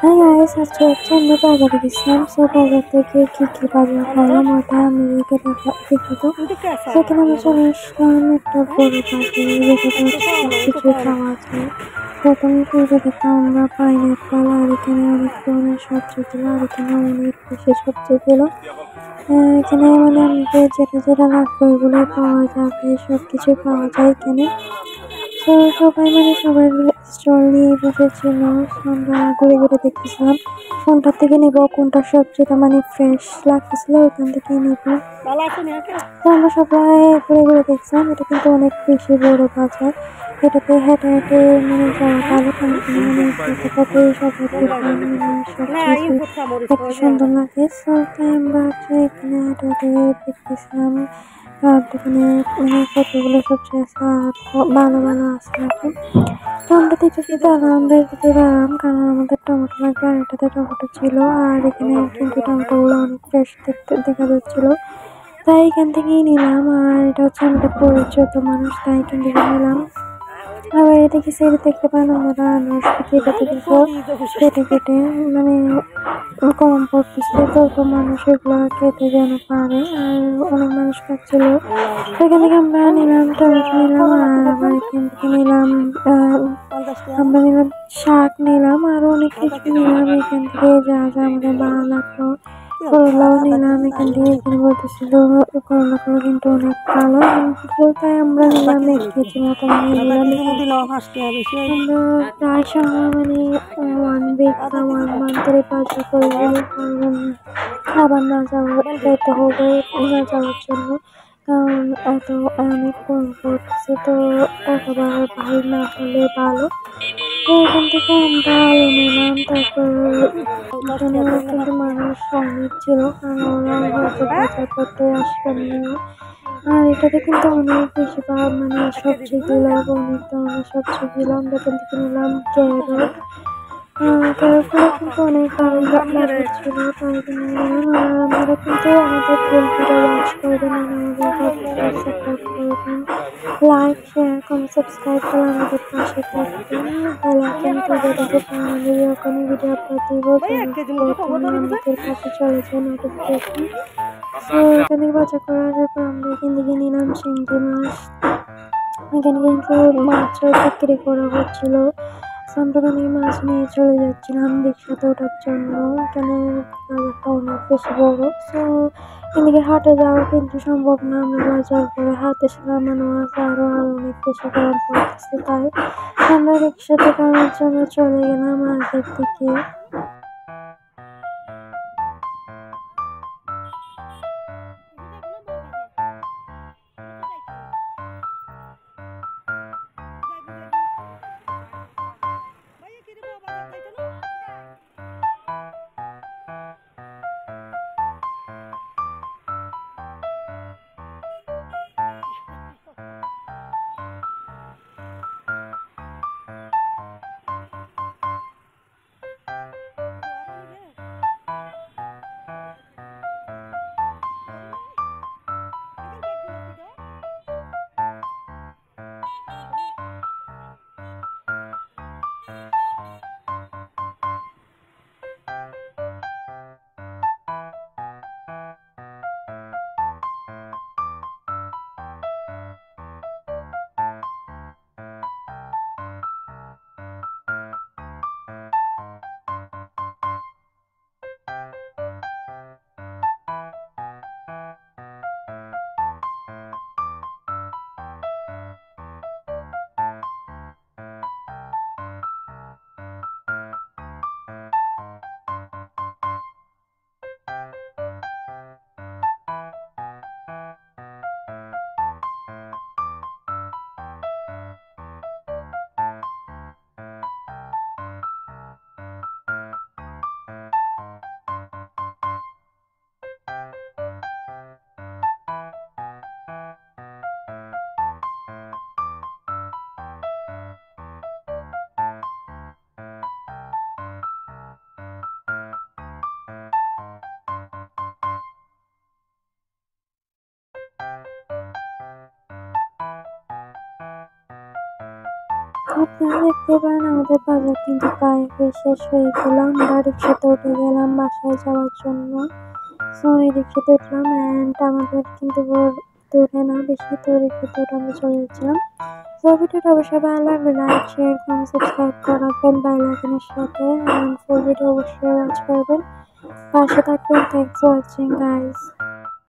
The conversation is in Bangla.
হ্যাঁ গাইস, আজকে হচ্ছে আমরা বাজারে গেছিলাম। সো বাজার থেকে কি বাজার করলাম ওটা আমি দেখাবো। সেখানে আমি চলে আসলাম একটা বড় বাজারে, যেখানে হচ্ছে সবকিছু পাওয়া যায়। প্রথমে যেটাতে আমরা পাইনাপ্পল, আর এখানে অনেক ধরনের সবজি দিল, আর এখানে অনেক বেশি সবজি দিল। এখানে মানে আমাদের যেটা যেটা লাগবে ওগুলো পাওয়া যাবে, সবকিছু পাওয়া যায় এখানে। তো সবাই স্টল নিয়ে বসেছিল। আমরা ঘুরে ঘুরে দেখতেছিলাম কোনটা থেকে নিব, কোনটা সবজিটা মানে ফ্রেশ লাগতেছিল ওখান থেকে নিব। তো আমরা সবাই ঘুরে ঘুরে দেখছিলাম। এটা কিন্তু অনেক বেশি বড় বাজার। এটাতে হেঁটে হেঁটে মানে যাওয়া ভালো, কারণ মানে পথে পথে সবাই দোকান মানে সবকিছু দেখতে সুন্দর লাগে। তো তাই আমরা হচ্ছে এখানে হেঁটে হেঁটে দেখতেছিলাম দোকানে মানে কতগুলো সবজি আছে আর ভালো ভালো আছে নাকি। তো আমরা দেখতেছি আনন্দের ভিতরে আরাম, কারণ আমাদের টমেটো লাগবে আর এটাতে টমেটো ছিল। আর এখানে কিন্তু টমেটোগুলো অনেক ফ্রেশ দেখতে দেখা যাচ্ছিল, তাই এখান থেকেই নিলাম। আর এটা হচ্ছে আমাদের পরিচিত মানুষ, তাই এখান থেকে নিলাম। আবার এদিকে সাইডে দেখতে পান আমরা আনারস কেটে কেটে মানে কম পড়তেছে, তো মানুষ এগুলো খেতে যেন পারে, আর অনেক মানুষ খাচ্ছিল। সেখান থেকে আমরা নিলাম টমেটো নিলাম, আর আবার এখান থেকে নিলাম আমরা নিলাম শাক নিলাম, আরো অনেক কিছু নিলাম এখান থেকে যা যা আমাদের ভালো লাগলো। করলাও নিলাম এখান থেকে, এখানে বলতেছিল করলাগুলো কিন্তু অনেক ভালো, তাই আমরা নিলাম 1 কেজি মতো নিলাম। আমরা প্রায় সময় মানে 1 উইক বা 1 মান্থের বাজার করে দিই, কারণ আবার না যেতে হবে না যাওয়ার জন্য, কারণ এত অনেক কম পড়ছে। তো কতবার ভাই না হলে ভালো। তো এখান থেকে আমরা আলু নিলাম, তারপর এখানে কিন্তু মানুষ অনেক ছিল, কারণ ওরা হয়তো বাজার করতে আসবেন না। আর এটাতে কিন্তু অনেক বেশি মানে সবজি দিলাম, অনেক ধরনের সবজি দিলাম। এখান থেকে নিলাম ক্যারট, ক্যারটগুলো কিন্তু অনেক ভালো ছিল, তাই এখানে নিলাম। আর আপনারা কিন্তু আমাদের ফুলগুলো ওয়াচ করবেন, আর আমাদের সাপোর্ট করবেন। লাইক, শেয়ার, কমেন্ট, সাবস্ক্রাইব করে আমাদের পাশে থাকবেন। বেল আইকনটি বাজিয়ে আমাদের যখন ভিডিও আপলোড দিব আমাদের কাছে চলে যায় নোটিফিকেশন। তো এখান থেকে বাজার করে আসার পর আমরা এখান থেকে নিলাম চিংড়ি মাছ। এখানে কিন্তু মাছও বিক্রি করা হচ্ছিল। আমরা অনেক মাছ নিয়ে চলে যাচ্ছিলাম রিক্সাতে ওঠার জন্য। এখানে বাজারটা অনেক বেশি বড়, সো এদিকে হাটে যাওয়া কিন্তু সম্ভব না। আমরা বাজার করে হাতে নামানো আছে, আরো অনেক বেশি গরম পড়তেছে, তাই আমরা রিক্সাতে করার জন্য চলে গেলাম আগের দিকে। আপনারা দেখতে পারেন আমাদের বাজার কিন্তু প্রায় শেষ হয়ে গেল। আমরা রিক্সাতে উঠে গেলাম বাসায় যাওয়ার জন্য। সো এই রিক্সাতে উঠলাম অ্যান্ড আমাদের কিন্তু দূরে না বেশি, তো রিক্সাতে উঠে আমরা চলে যাচ্ছিলাম। সো ভিডিওটা অবশ্যই ভালো লাগলে লাইক শেয়ার কমেন্ট সাবস্ক্রাইব করে রাখবেন বেল আইকনের সাথে, অ্যান্ড ফুল ভিডিও অবশ্যই ওয়াচ করবেন, পাশে থাকবেন। Thanks for watching guys.